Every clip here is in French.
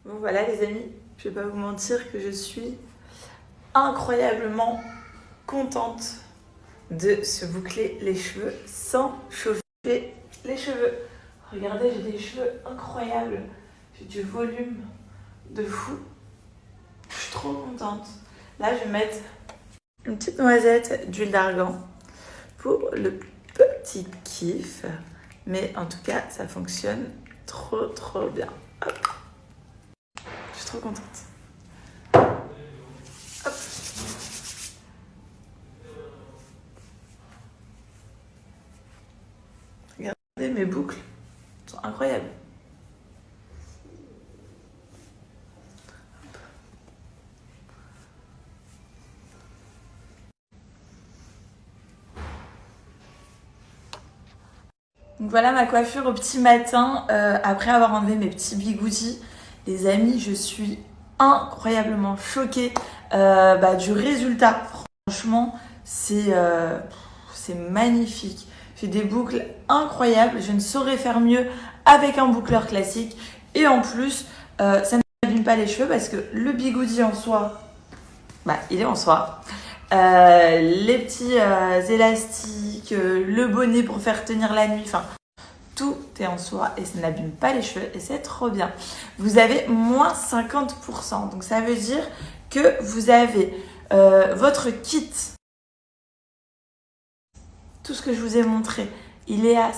Bon voilà les amis, je vais pas vous mentir que je suis incroyablement contente de se boucler les cheveux sans chauffer les cheveux. Regardez, j'ai des cheveux incroyables, j'ai du volume de fou. Je suis trop contente. Là, je vais mettre une petite noisette d'huile d'argan pour le petit kiff. Mais en tout cas, ça fonctionne trop bien. Hop. Je suis trop contente. Hop. Regardez mes boucles, elles sont incroyables. Donc voilà ma coiffure au petit matin, après avoir enlevé mes petits bigoudis. Les amis, je suis incroyablement choquée du résultat. Franchement, c'est magnifique. J'ai des boucles incroyables. Je ne saurais faire mieux avec un boucleur classique. Et en plus, ça n'abîme pas les cheveux parce que le bigoudi en soi, il est en soi. Les petits élastiques, le bonnet pour faire tenir la nuit, enfin tout est en soi et ça n'abîme pas les cheveux et c'est trop bien. Vous avez moins 50%, donc ça veut dire que vous avez votre kit, tout ce que je vous ai montré, il est à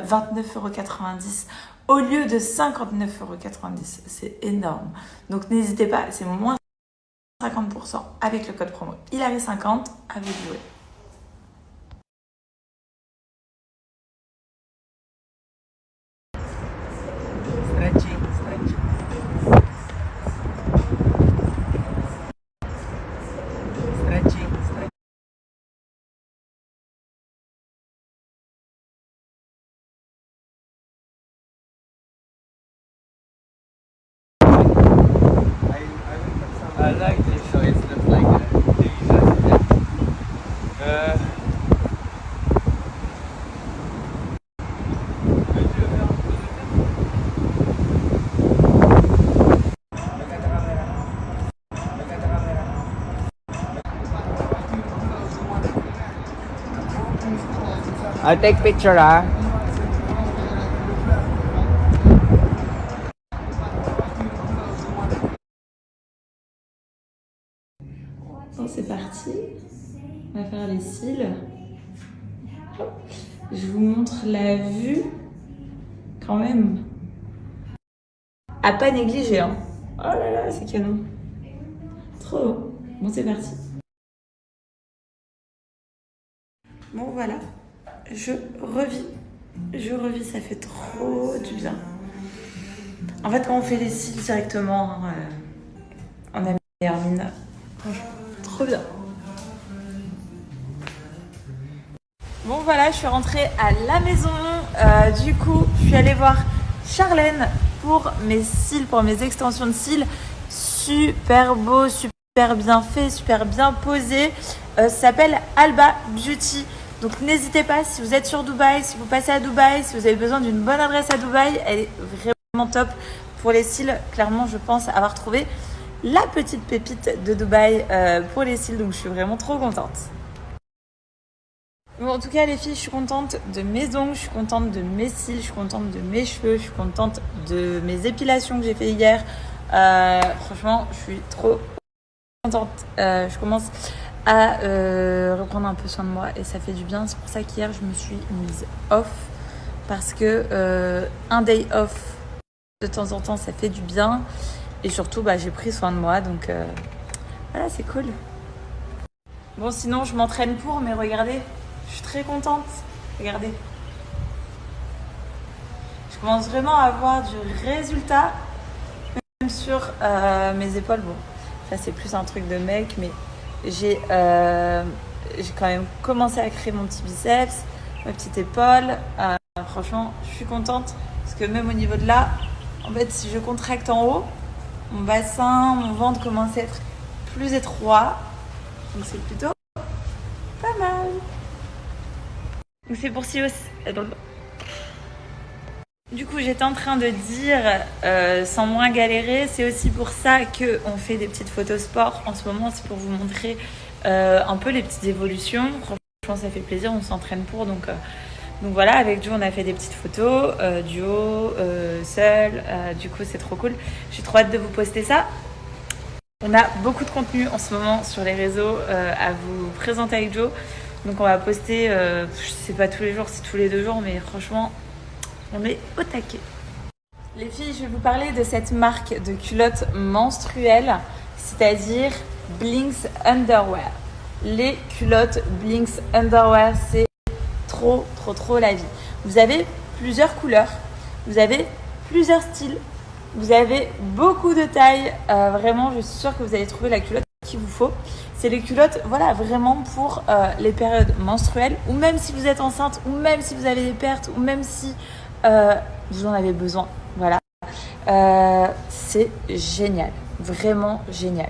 29,90 € au lieu de 59,90 €. C'est énorme. Donc n'hésitez pas, c'est moins 50% avec le code promo Hilary50 à vous de jouer. I like this show. It looks like a TV. I'll take picture, ah. Bon, c'est parti. On va faire les cils. Je vous montre la vue quand même. À pas négliger, hein. Oh là là, c'est canon. Trop beau. Bon, c'est parti. Bon, voilà. Je revis, ça fait trop du bien. En fait, quand on fait les cils directement, on a meilleure mine. Franchement, trop bien. Bon voilà, je suis rentrée à la maison. Du coup, je suis allée voir Charlène pour mes cils, pour mes extensions de cils. Super beau, super bien fait, super bien posé. Ça s'appelle Alba Beauty. Donc n'hésitez pas, si vous êtes sur Dubaï, si vous passez à Dubaï, si vous avez besoin d'une bonne adresse à Dubaï, elle est vraiment top pour les cils. Clairement, je pense avoir trouvé la petite pépite de Dubaï pour les cils. Donc je suis vraiment trop contente. Bon, en tout cas les filles, je suis contente de mes ongles, je suis contente de mes cils, je suis contente de mes cheveux, je suis contente de mes épilations que j'ai fait hier. Franchement, je suis trop contente. Je commence à reprendre un peu soin de moi et ça fait du bien. C'est pour ça qu'hier je me suis mise off parce que un day off de temps en temps ça fait du bien et surtout j'ai pris soin de moi donc voilà, c'est cool. Bon, sinon je m'entraîne pour, mais regardez, je suis très contente. Regardez. Je commence vraiment à avoir du résultat, même sur mes épaules. Bon, ça c'est plus un truc de mec, mais j'ai quand même commencé à créer mon petit biceps, ma petite épaule. Franchement, je suis contente parce que même au niveau de là, en fait, si je contracte en haut, mon bassin, mon ventre commence à être plus étroit. Donc c'est plutôt pas mal. Donc c'est pour si aussi. Du coup, j'étais en train de dire, sans moins galérer, c'est aussi pour ça qu'on fait des petites photos sport. En ce moment, c'est pour vous montrer un peu les petites évolutions. Franchement, ça fait plaisir, on s'entraîne pour. Donc voilà, avec Joe, on a fait des petites photos, duo, seul. Du coup, c'est trop cool. J'ai trop hâte de vous poster ça. On a beaucoup de contenu en ce moment sur les réseaux à vous présenter avec Joe. Donc on va poster, je sais pas tous les jours, c'est tous les 2 jours, mais franchement... on est au taquet. Les filles, je vais vous parler de cette marque de culottes menstruelles, c'est-à-dire Blinks Underwear. Les culottes Blinks Underwear, c'est trop la vie. Vous avez plusieurs couleurs, vous avez plusieurs styles, vous avez beaucoup de tailles. Vraiment, je suis sûre que vous allez trouver la culotte qu'il vous faut. C'est les culottes, voilà, vraiment pour les périodes menstruelles, ou même si vous êtes enceinte, ou même si vous avez des pertes, ou même si vous en avez besoin. Voilà. C'est génial. Vraiment génial.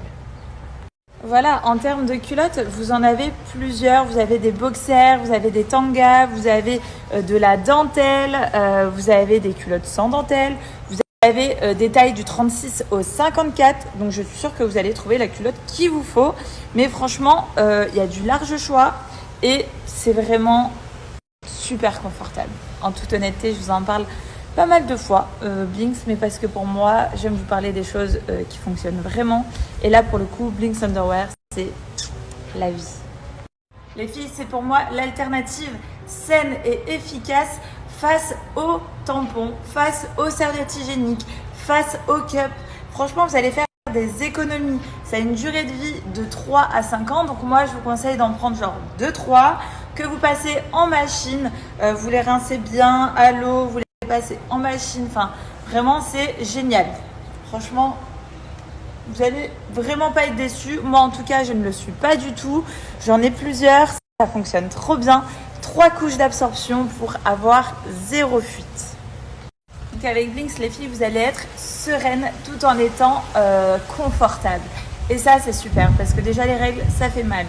Voilà, en termes de culottes, vous en avez plusieurs. Vous avez des boxers, vous avez des tangas, vous avez de la dentelle, vous avez des culottes sans dentelle, vous avez des tailles du 36 au 54. Donc je suis sûre que vous allez trouver la culotte qu'il vous faut. Mais franchement, il y a du large choix et c'est vraiment super confortable. En toute honnêteté, je vous en parle pas mal de fois, Blinks, mais parce que pour moi, j'aime vous parler des choses qui fonctionnent vraiment. Et là, pour le coup, Blinks Underwear, c'est la vie. Les filles, c'est pour moi l'alternative saine et efficace face aux tampons, face aux serviettes hygiéniques, face aux cups. Franchement, vous allez faire des économies. Ça a une durée de vie de 3 à 5 ans. Donc moi, je vous conseille d'en prendre genre 2-3 que vous passez en machine. Vous les rincez bien à l'eau, vous les passez en machine. Enfin, vraiment, c'est génial. Franchement, vous allez vraiment pas être déçus. Moi, en tout cas, je ne le suis pas du tout. J'en ai plusieurs. Ça fonctionne trop bien. 3 couches d'absorption pour avoir 0 fuite. Donc avec Blinks, les filles, vous allez être sereines tout en étant confortable. Et ça, c'est super parce que déjà, les règles, ça fait mal.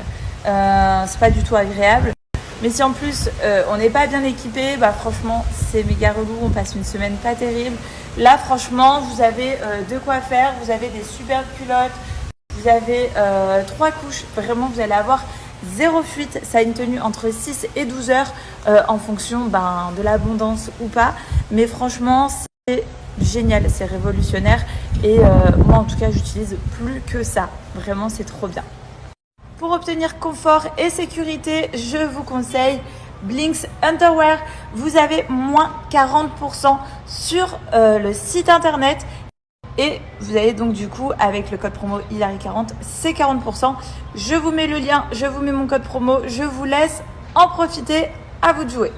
C'est pas du tout agréable. Mais si en plus, on n'est pas bien équipé, bah franchement, c'est méga relou. On passe une semaine pas terrible. Là, franchement, vous avez de quoi faire. Vous avez des superbes culottes. Vous avez 3 couches. Vraiment, vous allez avoir 0 fuite. Ça a une tenue entre 6 et 12 heures en fonction de l'abondance ou pas. Mais franchement, c'est génial. C'est révolutionnaire. Et moi, en tout cas, j'utilise plus que ça. Vraiment, c'est trop bien. Pour obtenir confort et sécurité, je vous conseille Blinks Underwear. Vous avez moins 40% sur le site internet. Et vous allez donc du coup, avec le code promo Hilary40, c'est 40%. Je vous mets le lien, je vous mets mon code promo. Je vous laisse en profiter. À vous de jouer.